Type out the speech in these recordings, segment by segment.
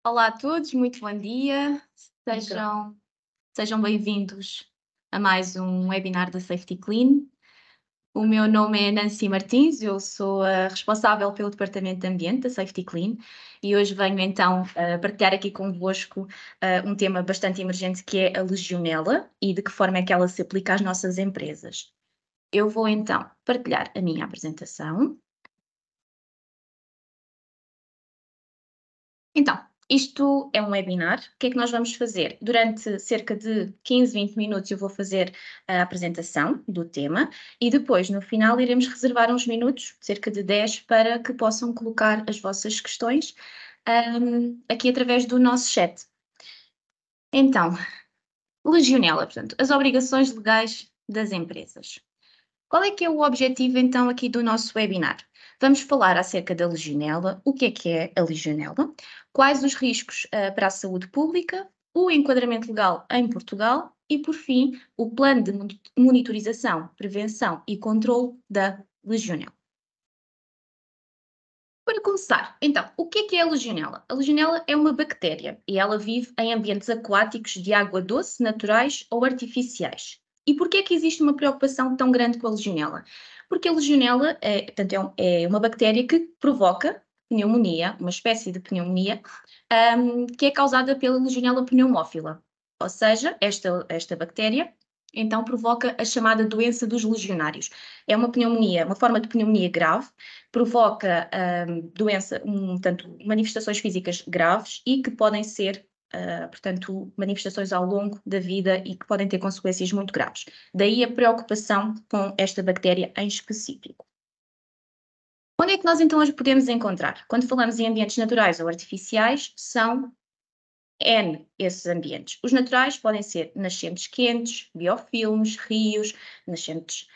Olá a todos, muito bom dia. Então, Sejam bem-vindos a mais um webinar da Safety Clean. O meu nome é Nancy Martins, eu sou a responsável pelo Departamento de Ambiente da Safety Clean e hoje venho então partilhar aqui convosco um tema bastante emergente que é a legionela e de que forma é que ela se aplica às nossas empresas. Eu vou então partilhar a minha apresentação. Então, isto é um webinar. O que é que nós vamos fazer? Durante cerca de 15, 20 minutos eu vou fazer a apresentação do tema e depois, no final, iremos reservar uns minutos, cerca de 10, para que possam colocar as vossas questões, aqui através do nosso chat. Então, legionela, portanto, as obrigações legais das empresas. Qual é que é o objetivo, então, aqui do nosso webinar? Vamos falar acerca da legionela, o que é a legionela, quais os riscos para a saúde pública, o enquadramento legal em Portugal e, por fim, o plano de monitorização, prevenção e controle da legionela. Para começar, então, o que é a legionela? A legionela é uma bactéria e ela vive em ambientes aquáticos de água doce, naturais ou artificiais. E porquê é que existe uma preocupação tão grande com a legionela? Porque a legionela portanto, é uma bactéria que provoca pneumonia, uma espécie de pneumonia, que é causada pela legionela pneumófila. Ou seja, esta bactéria então provoca a chamada doença dos legionários. É uma pneumonia, uma forma de pneumonia grave, provoca portanto, manifestações físicas graves e que podem ser, portanto, manifestações ao longo da vida e que podem ter consequências muito graves. Daí a preocupação com esta bactéria em específico. Onde é que nós então as podemos encontrar? Quando falamos em ambientes naturais ou artificiais, são N esses ambientes. Os naturais podem ser nascentes quentes, biofilmes, rios, nascentes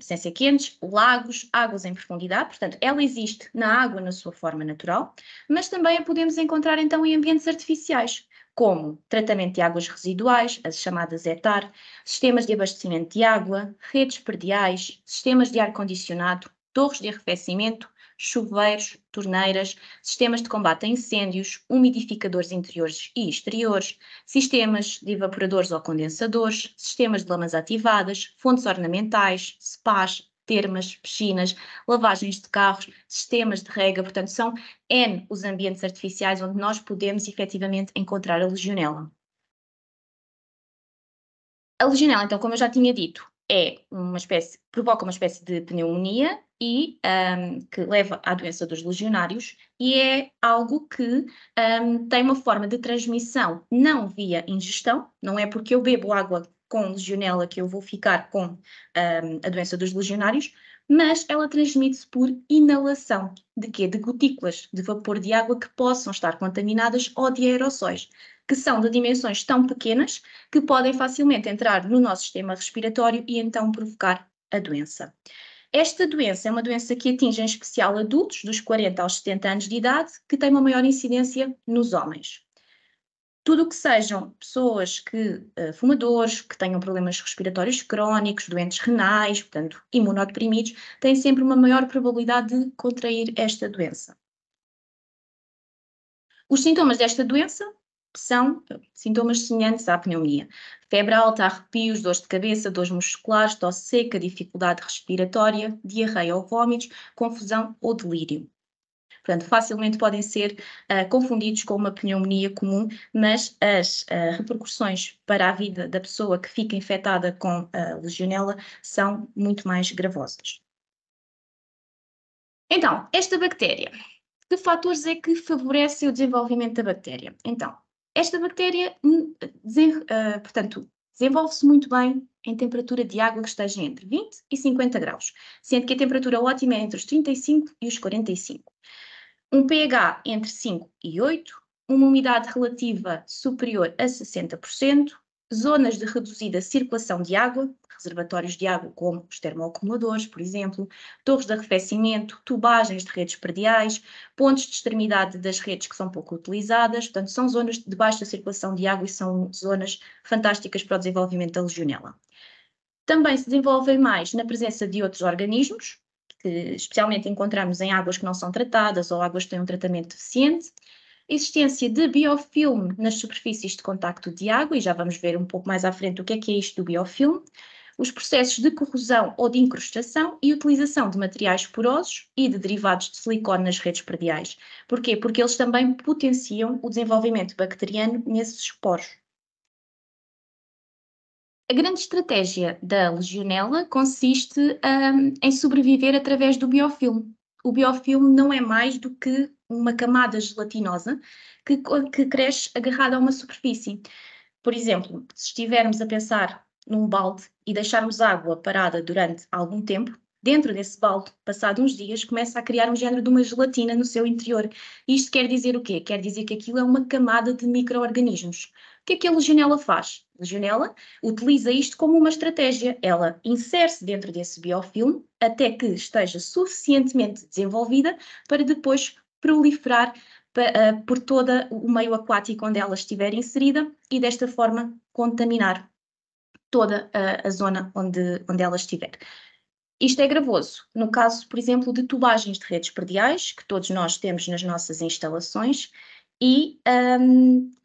sem ser quentes, lagos, águas em profundidade, portanto, ela existe na água na sua forma natural, mas também a podemos encontrar então em ambientes artificiais, como tratamento de águas residuais, as chamadas ETAR, sistemas de abastecimento de água, redes perdiais, sistemas de ar-condicionado, torres de arrefecimento, chuveiros, torneiras, sistemas de combate a incêndios, umidificadores interiores e exteriores, sistemas de evaporadores ou condensadores, sistemas de lamas ativadas, fontes ornamentais, spas, termas, piscinas, lavagens de carros, sistemas de rega, portanto são N os ambientes artificiais onde nós podemos efetivamente encontrar a legionela. A legionela, então, como eu já tinha dito, provoca uma espécie de pneumonia e que leva à doença dos legionários e é algo que tem uma forma de transmissão não via ingestão, não é porque eu bebo água com legionela que eu vou ficar com a doença dos legionários, mas ela transmite-se por inalação. De quê? De gotículas de vapor de água que possam estar contaminadas ou de aerossóis, que são de dimensões tão pequenas que podem facilmente entrar no nosso sistema respiratório e então provocar a doença. Esta doença é uma doença que atinge em especial adultos dos 40 aos 70 anos de idade, que tem uma maior incidência nos homens. Tudo o que sejam pessoas fumadores, que tenham problemas respiratórios crónicos, doentes renais, portanto, imunodeprimidos, têm sempre uma maior probabilidade de contrair esta doença. Os sintomas desta doença são sintomas semelhantes à pneumonia. Febre alta, arrepios, dores de cabeça, dores musculares, tosse seca, dificuldade respiratória, diarreia ou vômitos, confusão ou delírio. Portanto, facilmente podem ser confundidos com uma pneumonia comum, mas as repercussões para a vida da pessoa que fica infectada com a legionela são muito mais gravosas. Então, esta bactéria, que fatores é que favorecem o desenvolvimento da bactéria? Então, esta bactéria, portanto, desenvolve-se muito bem em temperatura de água que esteja entre 20 e 50 graus, sendo que a temperatura ótima é entre os 35 e os 45. Um pH entre 5 e 8, uma umidade relativa superior a 60%, zonas de reduzida circulação de água, reservatórios de água como os termoacumuladores, por exemplo, torres de arrefecimento, tubagens de redes prediais, pontos de extremidade das redes que são pouco utilizadas, portanto são zonas de baixa circulação de água e são zonas fantásticas para o desenvolvimento da legionela. Também se desenvolvem mais na presença de outros organismos, que especialmente encontramos em águas que não são tratadas ou águas que têm um tratamento deficiente, existência de biofilme nas superfícies de contacto de água, e já vamos ver um pouco mais à frente o que é isto do biofilme, os processos de corrosão ou de incrustação e utilização de materiais porosos e de derivados de silicone nas redes perdiais. Porquê? Porque eles também potenciam o desenvolvimento bacteriano nesses poros. A grande estratégia da Legionella consiste em sobreviver através do biofilme. O biofilme não é mais do que uma camada gelatinosa que cresce agarrada a uma superfície. Por exemplo, se estivermos a pensar num balde e deixarmos água parada durante algum tempo, dentro desse balde, passado uns dias, começa a criar um género de uma gelatina no seu interior. Isto quer dizer o quê? Quer dizer que aquilo é uma camada de micro-organismos. O que é que a Legionella faz? A Legionella utiliza isto como uma estratégia. Ela insere-se dentro desse biofilme até que esteja suficientemente desenvolvida para depois proliferar por todo o meio aquático onde ela estiver inserida e desta forma contaminar toda a zona onde ela estiver. Isto é gravoso no caso, por exemplo, de tubagens de redes perdiais, que todos nós temos nas nossas instalações, e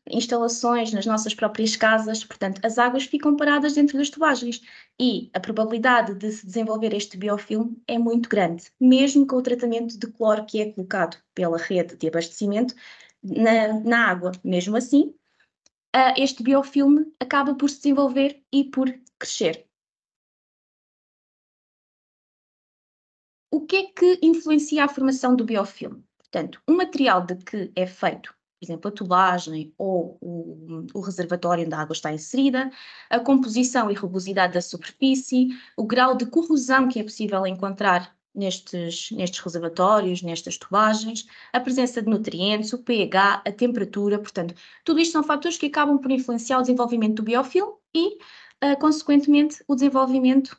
instalações nas nossas próprias casas, portanto, as águas ficam paradas dentro das tubagens e a probabilidade de se desenvolver este biofilme é muito grande, mesmo com o tratamento de cloro que é colocado pela rede de abastecimento na água. Mesmo assim, este biofilme acaba por se desenvolver e por crescer. O que é que influencia a formação do biofilme? Portanto, o material de que é feito, por exemplo, a tubagem ou o reservatório onde a água está inserida, a composição e rugosidade da superfície, o grau de corrosão que é possível encontrar nestes reservatórios, nestas tubagens, a presença de nutrientes, o pH, a temperatura, portanto, tudo isto são fatores que acabam por influenciar o desenvolvimento do biofilme e, consequentemente, o desenvolvimento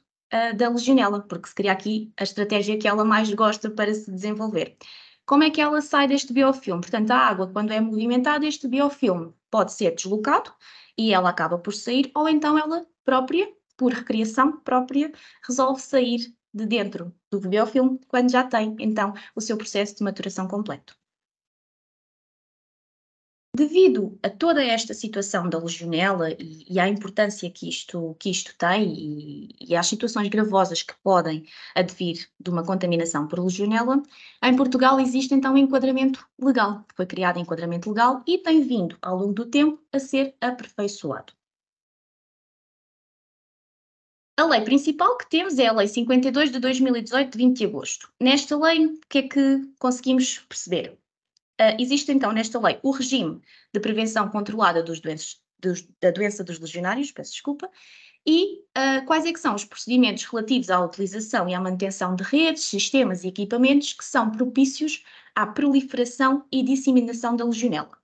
da Legionella, porque se cria aqui a estratégia que ela mais gosta para se desenvolver. Como é que ela sai deste biofilme? Portanto, a água, quando é movimentada, este biofilme pode ser deslocado e ela acaba por sair, ou então ela própria, por recriação própria, resolve sair de dentro do biofilme quando já tem, então, o seu processo de maturação completo. Devido a toda esta situação da Legionella e à importância que isto tem e às situações gravosas que podem advir de uma contaminação por Legionella, em Portugal existe então um enquadramento legal, foi criado enquadramento legal e tem vindo ao longo do tempo a ser aperfeiçoado. A lei principal que temos é a Lei 52 de 2018, de 20 de agosto. Nesta lei, o que é que conseguimos perceber? Existe então nesta lei o regime de prevenção controlada da doença dos legionários, peço desculpa, e quais é que são os procedimentos relativos à utilização e à manutenção de redes, sistemas e equipamentos que são propícios à proliferação e disseminação da legionela.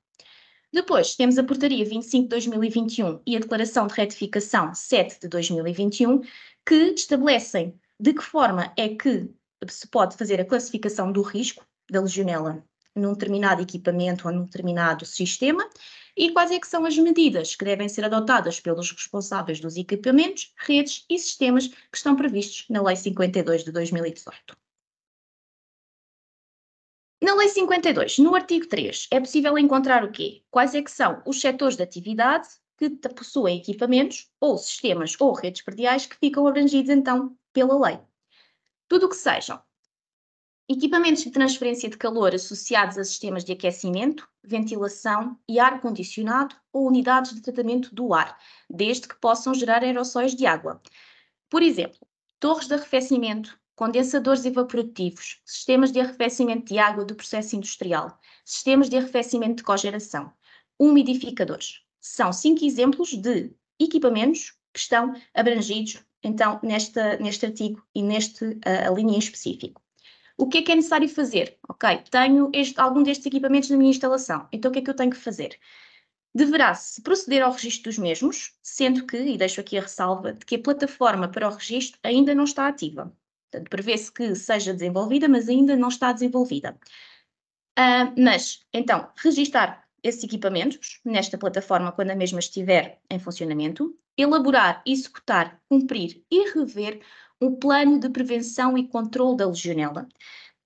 Depois temos a Portaria 25 de 2021 e a Declaração de Retificação 7 de 2021, que estabelecem de que forma é que se pode fazer a classificação do risco da legionela num determinado equipamento ou num determinado sistema e quais é que são as medidas que devem ser adotadas pelos responsáveis dos equipamentos, redes e sistemas que estão previstos na Lei 52 de 2018. Na Lei 52, no artigo 3, é possível encontrar o quê? Quais é que são os setores de atividade que possuem equipamentos ou sistemas ou redes perdiais que ficam abrangidos então pela lei. Tudo o que sejam equipamentos de transferência de calor associados a sistemas de aquecimento, ventilação e ar-condicionado ou unidades de tratamento do ar, desde que possam gerar aerossóis de água. Por exemplo, torres de arrefecimento, condensadores evaporativos, sistemas de arrefecimento de água do processo industrial, sistemas de arrefecimento de cogeração, umidificadores. São 5 exemplos de equipamentos que estão abrangidos, então, neste artigo e neste linha em específico. O que é necessário fazer? Ok, tenho algum destes equipamentos na minha instalação, então o que é que eu tenho que fazer? Deverá-se proceder ao registro dos mesmos, sendo que, e deixo aqui a ressalva, de que a plataforma para o registro ainda não está ativa. Portanto, prevê-se que seja desenvolvida, mas ainda não está desenvolvida. Mas, então, registar esses equipamentos nesta plataforma quando a mesma estiver em funcionamento, elaborar, executar, cumprir e rever um plano de prevenção e controle da legionela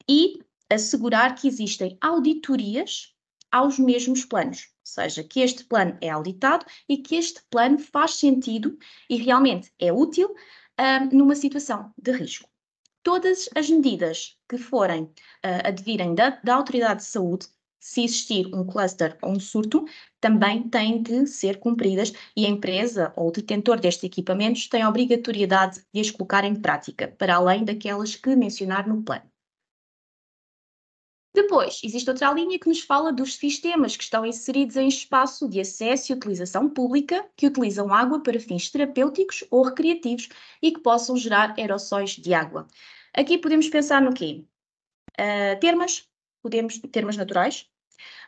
e assegurar que existem auditorias aos mesmos planos, ou seja, que este plano é auditado e que este plano faz sentido e realmente é útil numa situação de risco. Todas as medidas que forem advirem da Autoridade de Saúde, se existir um cluster ou um surto, também têm de ser cumpridas e a empresa ou o detentor destes equipamentos tem a obrigatoriedade de as colocar em prática, para além daquelas que mencionar no plano. Depois, existe outra linha que nos fala dos sistemas que estão inseridos em espaço de acesso e utilização pública, que utilizam água para fins terapêuticos ou recreativos e que possam gerar aerossóis de água. Aqui podemos pensar no quê? Termas naturais,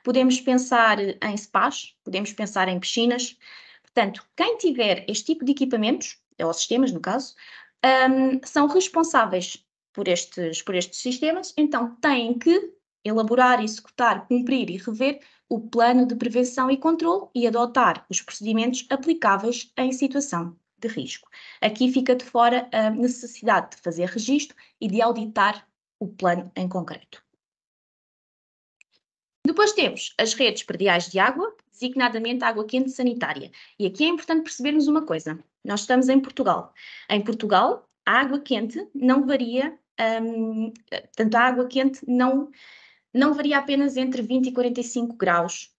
podemos pensar em spas, podemos pensar em piscinas. Portanto, quem tiver este tipo de equipamentos, ou sistemas no caso, são responsáveis por estes sistemas, então têm que elaborar, executar, cumprir e rever o plano de prevenção e controle e adotar os procedimentos aplicáveis em situação de risco. Aqui fica de fora a necessidade de fazer registro e de auditar o plano em concreto. Depois temos as redes prediais de água, designadamente água quente sanitária. E aqui é importante percebermos uma coisa. Nós estamos em Portugal. Em Portugal, a água quente não varia, portanto, a água quente não varia apenas entre 20 e 45 graus.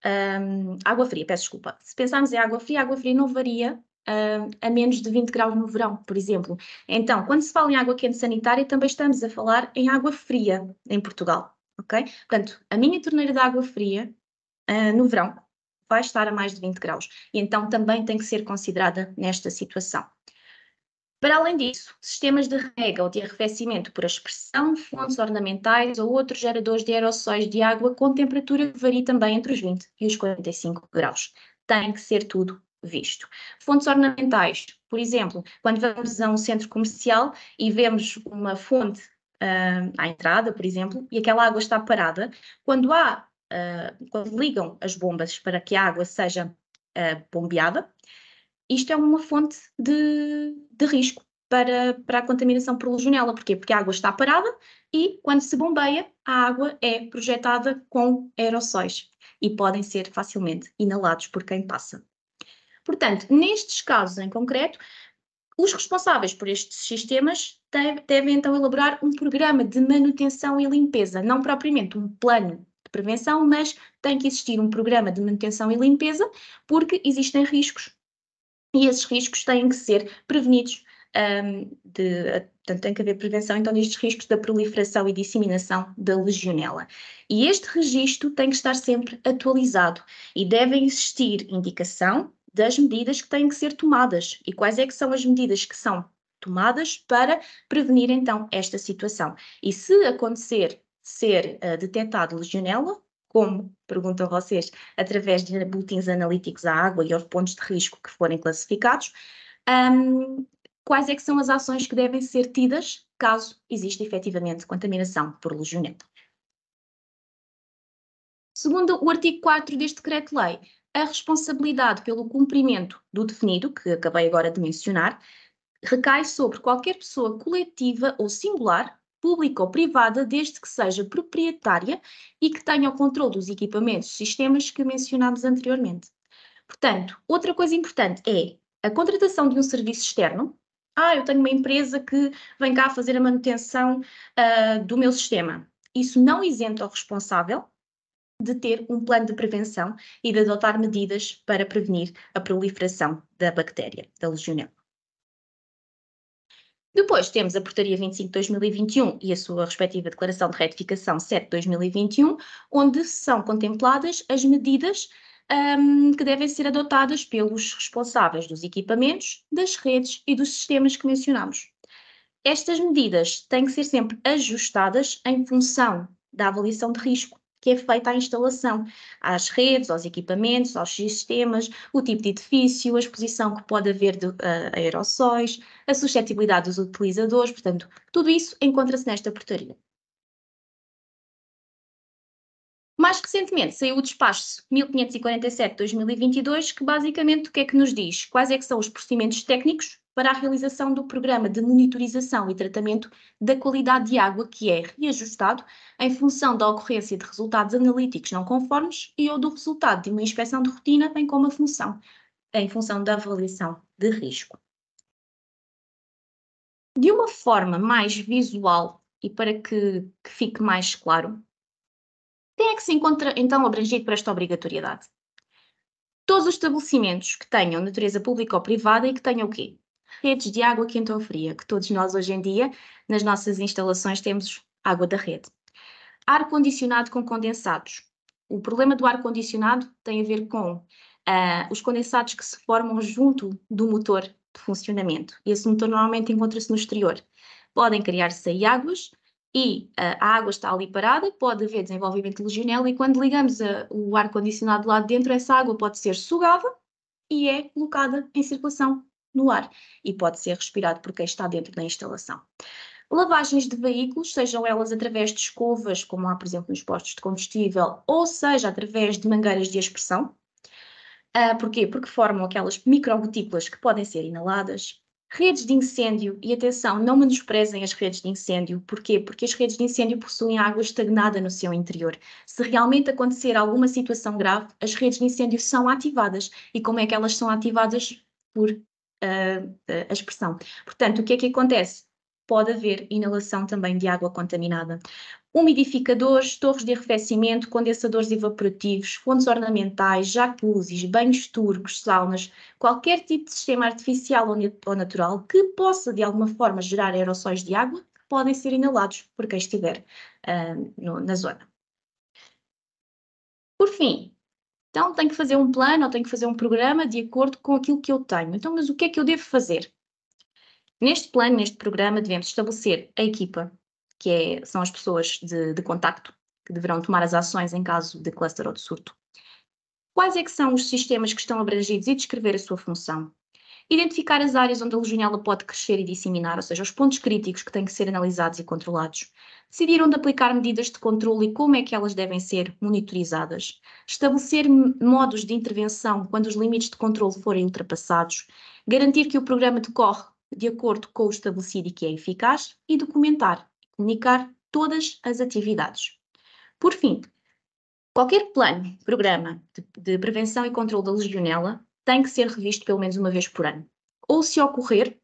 Água fria, peço desculpa. Se pensarmos em água fria não varia a menos de 20 graus no verão, por exemplo. Então, quando se fala em água quente sanitária, também estamos a falar em água fria em Portugal, ok? Portanto, a minha torneira de água fria, no verão, vai estar a mais de 20 graus. E então também tem que ser considerada nesta situação. Para além disso, sistemas de rega ou de arrefecimento por aspersão, fontes ornamentais ou outros geradores de aerossóis de água com temperatura que varia também entre os 20 e os 45 graus. Tem que ser tudo visto. Fontes ornamentais, por exemplo, quando vamos a um centro comercial e vemos uma fonte à entrada, por exemplo, e aquela água está parada, quando ligam as bombas para que a água seja bombeada, isto é uma fonte de risco para a contaminação por legionela. Porquê? Porque a água está parada e, quando se bombeia, a água é projetada com aerossóis e podem ser facilmente inalados por quem passa. Portanto, nestes casos em concreto, os responsáveis por estes sistemas devem então elaborar um programa de manutenção e limpeza, não propriamente um plano de prevenção, mas tem que existir um programa de manutenção e limpeza, porque existem riscos e esses riscos têm que ser prevenidos, portanto, tem que haver prevenção então destes riscos da proliferação e disseminação da legionela. E este registro tem que estar sempre atualizado e deve existir indicação das medidas que têm que ser tomadas e quais é que são as medidas que são tomadas para prevenir então esta situação. E se acontecer ser detectado legionela, como perguntam vocês, através de boletins analíticos à água e aos pontos de risco que forem classificados, quais é que são as ações que devem ser tidas caso exista efetivamente contaminação por legionela. Segundo o artigo 4 deste decreto-lei, a responsabilidade pelo cumprimento do definido, que acabei agora de mencionar, recai sobre qualquer pessoa coletiva ou singular, pública ou privada, desde que seja proprietária e que tenha o controle dos equipamentos e sistemas que mencionámos anteriormente. Portanto, outra coisa importante é a contratação de um serviço externo. Eu tenho uma empresa que vem cá fazer a manutenção do meu sistema. Isso não isenta o responsável de ter um plano de prevenção e de adotar medidas para prevenir a proliferação da bactéria, da legionela. Depois temos a Portaria 25/2021 e a sua respectiva Declaração de Retificação 7/2021, onde são contempladas as medidas que devem ser adotadas pelos responsáveis dos equipamentos, das redes e dos sistemas que mencionamos. Estas medidas têm que ser sempre ajustadas em função da avaliação de risco que é feita à instalação, às redes, aos equipamentos, aos sistemas, o tipo de edifício, a exposição que pode haver de aerossóis, a suscetibilidade dos utilizadores, portanto, tudo isso encontra-se nesta portaria. Mais recentemente saiu o despacho 1547/2022, que basicamente o que é que nos diz? Quais é que são os procedimentos técnicos para a realização do programa de monitorização e tratamento da qualidade de água, que é reajustado em função da ocorrência de resultados analíticos não conformes e ou do resultado de uma inspeção de rotina, bem como em função da avaliação de risco. De uma forma mais visual e para que fique mais claro, quem é que se encontra então abrangido por esta obrigatoriedade? Todos os estabelecimentos que tenham natureza pública ou privada e que tenham o quê? Redes de água quente ou fria, que todos nós hoje em dia, nas nossas instalações, temos água da rede. Ar-condicionado com condensados. O problema do ar-condicionado tem a ver com os condensados que se formam junto do motor de funcionamento. Esse motor normalmente encontra-se no exterior. Podem criar-se aí águas e a água está ali parada, pode haver desenvolvimento de legionela e quando ligamos o ar-condicionado lá dentro, essa água pode ser sugada e é colocada em circulação no ar e pode ser respirado por quem está dentro da instalação. Lavagens de veículos, sejam elas através de escovas, como há, por exemplo, nos postos de combustível, ou seja, através de mangueiras de aspersão. Porquê? Porque formam aquelas microgotículas que podem ser inaladas. Redes de incêndio, e atenção, não menosprezem as redes de incêndio. Porquê? Porque as redes de incêndio possuem água estagnada no seu interior. Se realmente acontecer alguma situação grave, as redes de incêndio são ativadas. E como é que elas são ativadas? Por aspersão. Portanto, o que é que acontece? Pode haver inalação também de água contaminada. Umidificadores, torres de arrefecimento, condensadores evaporativos, fontes ornamentais, jacuzzis, banhos turcos, saunas, qualquer tipo de sistema artificial ou natural que possa de alguma forma gerar aerossóis de água, podem ser inalados por quem estiver na zona. Por fim, então tenho que fazer um plano ou tenho que fazer um programa de acordo com aquilo que eu tenho. Então, mas o que é que eu devo fazer? Neste plano, neste programa, devemos estabelecer a equipa, que são as pessoas de contacto, que deverão tomar as ações em caso de cluster ou de surto. Quais é que são os sistemas que estão abrangidos e descrever a sua função? Identificar as áreas onde a legionela pode crescer e disseminar, ou seja, os pontos críticos que têm que ser analisados e controlados. Decidir onde aplicar medidas de controle e como é que elas devem ser monitorizadas. Estabelecer modos de intervenção quando os limites de controle forem ultrapassados. Garantir que o programa decorre de acordo com o estabelecido e que é eficaz. E documentar e comunicar todas as atividades. Por fim, qualquer plano, programa de prevenção e controle da legionela tem que ser revisto pelo menos uma vez por ano. Ou se ocorrer,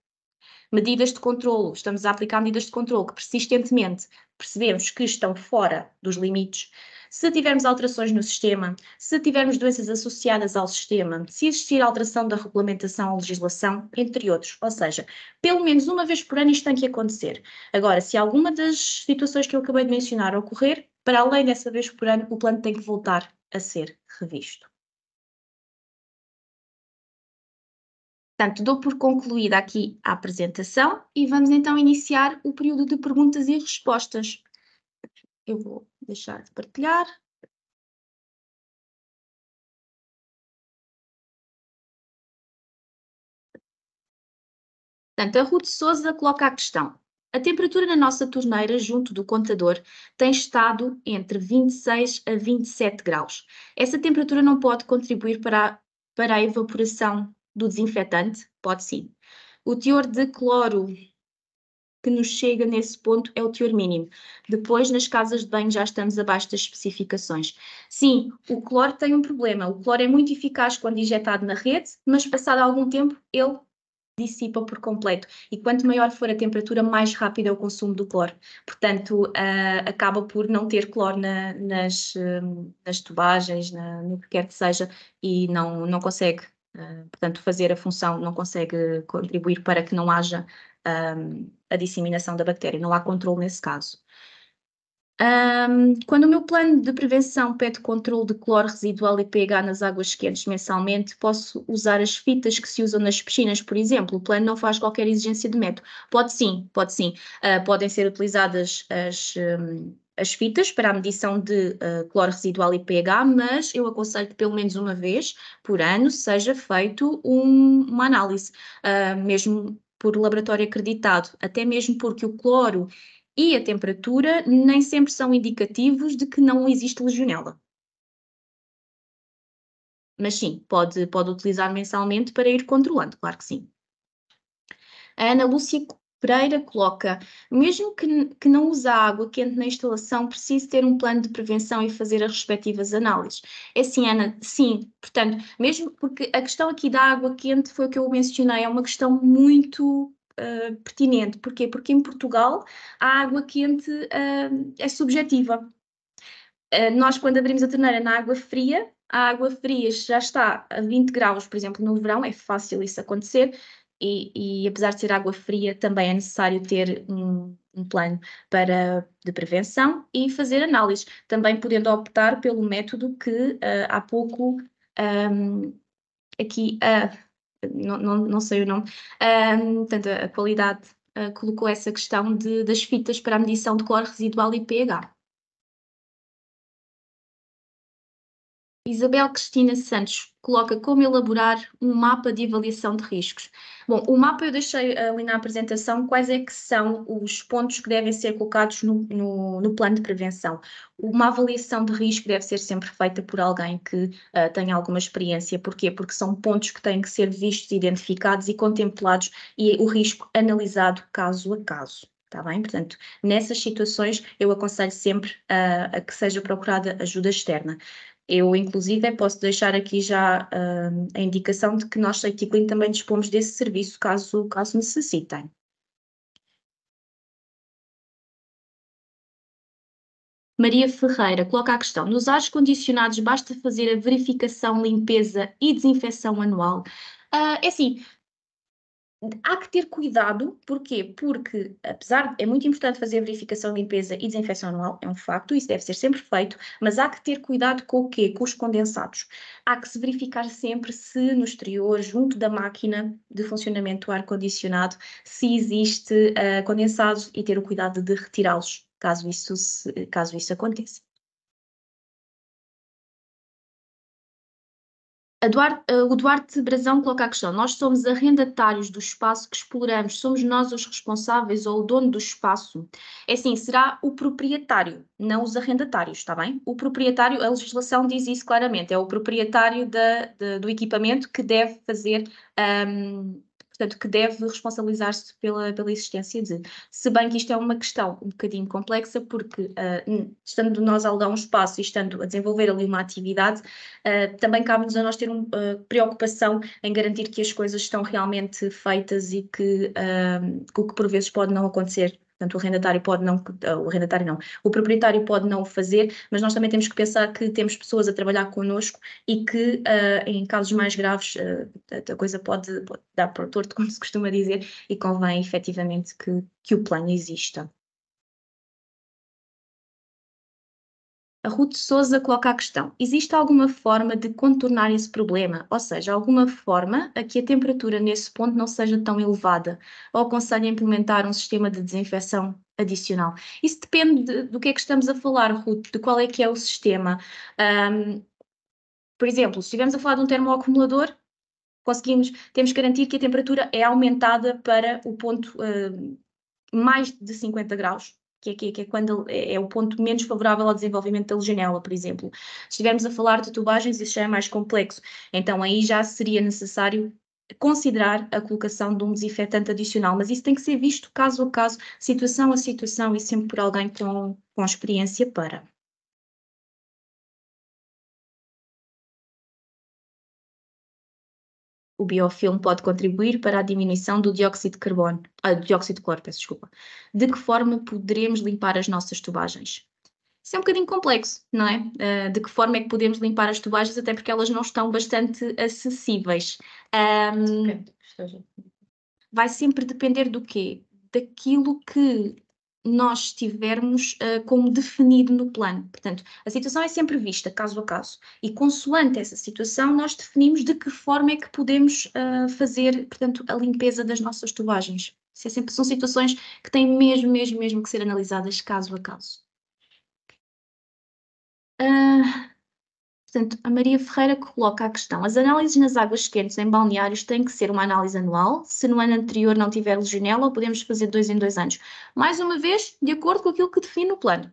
medidas de controlo, estamos a aplicar medidas de controlo que persistentemente percebemos que estão fora dos limites, se tivermos alterações no sistema, se tivermos doenças associadas ao sistema, se existir alteração da regulamentação ou legislação, entre outros. Ou seja, pelo menos uma vez por ano isto tem que acontecer. Agora, se alguma das situações que eu acabei de mencionar ocorrer, para além dessa vez por ano, o plano tem que voltar a ser revisto. Portanto, dou por concluída aqui a apresentação e vamos então iniciar o período de perguntas e respostas. Eu vou deixar de partilhar. Portanto, a Ruth Souza coloca a questão. A temperatura na nossa torneira, junto do contador, tem estado entre 26 a 27 graus. Essa temperatura não pode contribuir para a evaporação do desinfetante? Pode sim. O teor de cloro que nos chega nesse ponto é o teor mínimo. Depois, nas casas de banho, já estamos abaixo das especificações. Sim, o cloro tem um problema. O cloro é muito eficaz quando injetado na rede, mas passado algum tempo ele dissipa por completo. E quanto maior for a temperatura, mais rápido é o consumo do cloro. Portanto, acaba por não ter cloro nas tubagens, no que quer que seja, e não consegue, portanto, fazer a função, não consegue contribuir para que não haja a disseminação da bactéria. Não há controle nesse caso. Quando o meu plano de prevenção pede controle de cloro residual e pH nas águas quentes mensalmente, posso usar as fitas que se usam nas piscinas, por exemplo. O plano não faz qualquer exigência de método. Pode sim, pode sim. Podem ser utilizadas as fitas para a medição de cloro residual e pH, mas eu aconselho que pelo menos uma vez por ano seja feito uma análise, mesmo por laboratório acreditado, até mesmo porque o cloro e a temperatura nem sempre são indicativos de que não existe legionela. Mas sim, pode utilizar mensalmente para ir controlando, claro que sim. A Ana Lúcia Pereira coloca, mesmo que não use a água quente na instalação, preciso ter um plano de prevenção e fazer as respectivas análises. É assim, Ana, sim, portanto, mesmo porque a questão aqui da água quente foi o que eu mencionei, é uma questão muito pertinente. Porquê? Porque em Portugal a água quente é subjetiva. Nós, quando abrimos a torneira na água fria, a água fria já está a 20 graus, por exemplo, no verão, é fácil isso acontecer, e apesar de ser água fria, também é necessário ter um plano de prevenção e fazer análise, também podendo optar pelo método que há pouco aqui, não sei o nome, portanto, a qualidade colocou essa questão das fitas para a medição de cloro residual e pH. Isabel Cristina Santos coloca como elaborar um mapa de avaliação de riscos. Bom, o mapa eu deixei ali na apresentação quais é que são os pontos que devem ser colocados no plano de prevenção. Uma avaliação de risco deve ser sempre feita por alguém que tenha alguma experiência. Porquê? Porque são pontos que têm que ser vistos, identificados e contemplados e o risco analisado caso a caso. Está bem? Portanto, nessas situações eu aconselho sempre a que seja procurada ajuda externa. Eu, inclusive, posso deixar aqui já a indicação de que nós, Safety Clean, também dispomos desse serviço, caso necessitem. Maria Ferreira coloca a questão: nos ares condicionados basta fazer a verificação, limpeza e desinfecção anual? É assim, há que ter cuidado, porquê? Porque, é muito importante fazer a verificação, limpeza e desinfecção anual, é um facto, isso deve ser sempre feito, mas há que ter cuidado com o quê? Com os condensados. Há que se verificar sempre se no exterior, junto da máquina de funcionamento do ar-condicionado, se existe condensados e ter o cuidado de retirá-los, caso isso aconteça. O Duarte Brazão coloca a questão: nós somos arrendatários do espaço que exploramos, somos nós os responsáveis ou o dono do espaço? É assim, será o proprietário, não os arrendatários, está bem? O proprietário, a legislação diz isso claramente, é o proprietário do equipamento que deve fazer, portanto, que deve responsabilizar-se pela existência de. Se bem que isto é uma questão um bocadinho complexa, porque estando nós a alugar um espaço e estando a desenvolver ali uma atividade, também cabe-nos a nós ter preocupação em garantir que as coisas estão realmente feitas e que o que por vezes pode não acontecer. Portanto, o arrendatário não, o proprietário pode não o fazer, mas nós também temos que pensar que temos pessoas a trabalhar connosco e que em casos mais graves a coisa pode dar para o torto, como se costuma dizer, e convém efetivamente que o plano exista. A Ruth Souza coloca a questão: existe alguma forma de contornar esse problema? Ou seja, alguma forma a que a temperatura nesse ponto não seja tão elevada? Ou aconselho a implementar um sistema de desinfecção adicional? Isso depende do que é que estamos a falar, Ruth, de qual é que é o sistema. Por exemplo, se estivermos a falar de um termoacumulador, temos que garantir que a temperatura é aumentada para o ponto mais de 50 graus, que é quando é o ponto menos favorável ao desenvolvimento da legionela, por exemplo. Se estivermos a falar de tubagens, isso já é mais complexo. Então, aí já seria necessário considerar a colocação de um desinfetante adicional, mas isso tem que ser visto caso a caso, situação a situação e sempre por alguém com experiência para. O biofilme pode contribuir para a diminuição do dióxido de carbono, dióxido de cloro, peço desculpa. De que forma poderemos limpar as nossas tubagens? Isso é um bocadinho complexo, não é? De que forma é que podemos limpar as tubagens, até porque elas não estão bastante acessíveis. Vai sempre depender do quê? Daquilo que nós tivermos como definido no plano. Portanto, a situação é sempre vista, caso a caso. E consoante essa situação, nós definimos de que forma é que podemos fazer, portanto, a limpeza das nossas tubagens. São situações que têm mesmo que ser analisadas caso a caso. Portanto, a Maria Ferreira coloca a questão: as análises nas águas quentes em balneários têm que ser uma análise anual? Se no ano anterior não tiver legionela, podemos fazer 2 em 2 anos? Mais uma vez, de acordo com aquilo que define o plano.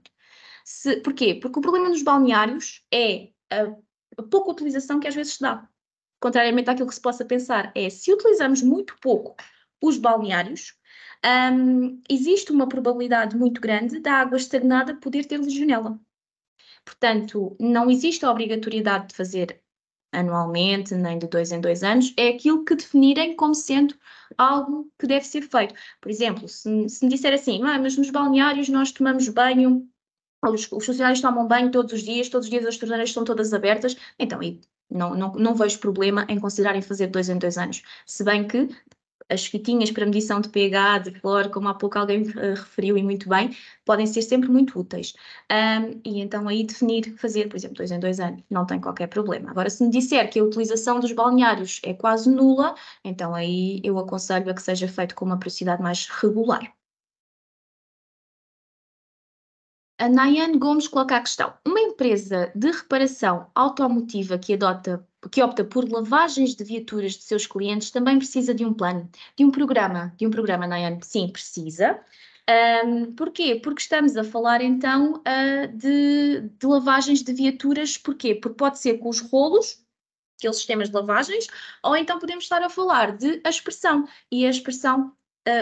Porquê? Porque o problema nos balneários é a pouca utilização que às vezes se dá. Contrariamente àquilo que se possa pensar, se utilizamos muito pouco os balneários, existe uma probabilidade muito grande da água estagnada poder ter legionela. Portanto, não existe a obrigatoriedade de fazer anualmente, nem de 2 em 2 anos, é aquilo que definirem como sendo algo que deve ser feito. Por exemplo, se me disser assim, mas nos balneários nós tomamos banho, os funcionários tomam banho todos os dias as torneiras estão todas abertas, então aí não vejo problema em considerarem fazer 2 em 2 anos. Se bem que as fitinhas para medição de pH, de cloro, como há pouco alguém referiu e muito bem, podem ser sempre muito úteis. E então aí definir, fazer, por exemplo, 2 em 2 anos, não tem qualquer problema. Agora, se me disser que a utilização dos balneários é quase nula, então aí eu aconselho a que seja feito com uma periodicidade mais regular. A Nayane Gomes coloca a questão: uma empresa de reparação automotiva que opta por lavagens de viaturas de seus clientes também precisa de um plano, de um programa, Nayane? Sim, precisa. Porquê? Porque estamos a falar então de lavagens de viaturas, porquê? Porque pode ser com os rolos, aqueles sistemas de lavagens, ou então podemos estar a falar de aspersão, e a aspersão,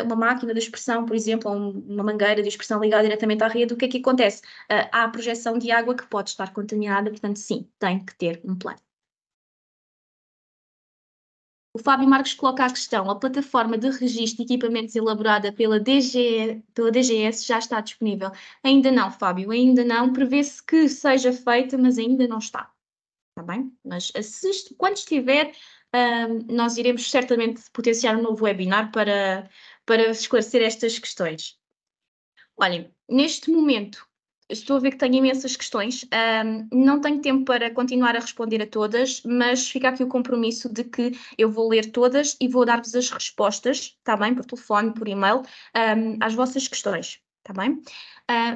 uma máquina de aspersão, por exemplo, ou uma mangueira de aspersão ligada diretamente à rede, o que é que acontece? Há a projeção de água que pode estar contaminada, portanto, sim, tem que ter um plano. O Fábio Marques coloca a questão: a plataforma de registro de equipamentos elaborada pela DGS já está disponível? Ainda não, Fábio, ainda não. Prevê-se que seja feita, mas ainda não está. Está bem? Mas quando estiver, nós iremos certamente potenciar um novo webinar para esclarecer estas questões. Olhem, neste momento, estou a ver que tenho imensas questões, não tenho tempo para continuar a responder a todas, mas fica aqui o compromisso de que eu vou ler todas e vou dar-vos as respostas, está bem? Por telefone, por e-mail, às vossas questões, está bem?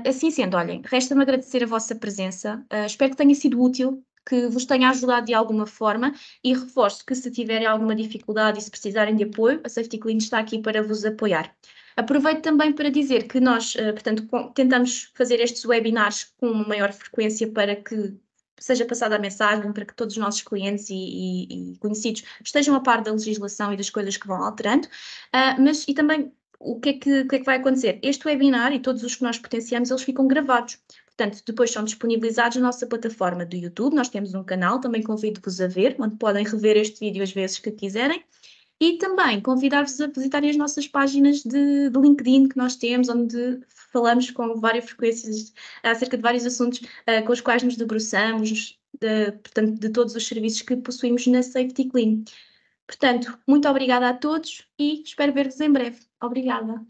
Assim sendo, olhem, resta-me agradecer a vossa presença, espero que tenha sido útil, que vos tenha ajudado de alguma forma, e reforço que se tiverem alguma dificuldade e se precisarem de apoio, a Safety Clean está aqui para vos apoiar. Aproveito também para dizer que nós, portanto, tentamos fazer estes webinars com uma maior frequência para que seja passada a mensagem, para que todos os nossos clientes e conhecidos estejam a par da legislação e das coisas que vão alterando, mas e também o que é que vai acontecer? Este webinar e todos os que nós potenciamos, eles ficam gravados. Portanto, depois são disponibilizados na nossa plataforma do YouTube. Nós temos um canal, também convido-vos a ver, onde podem rever este vídeo as vezes que quiserem. E também convidar-vos a visitarem as nossas páginas de LinkedIn que nós temos, onde falamos com várias frequências acerca de vários assuntos com os quais nos debruçamos, portanto, de todos os serviços que possuímos na Safety Clean. Portanto, muito obrigada a todos e espero ver-vos em breve. Obrigada.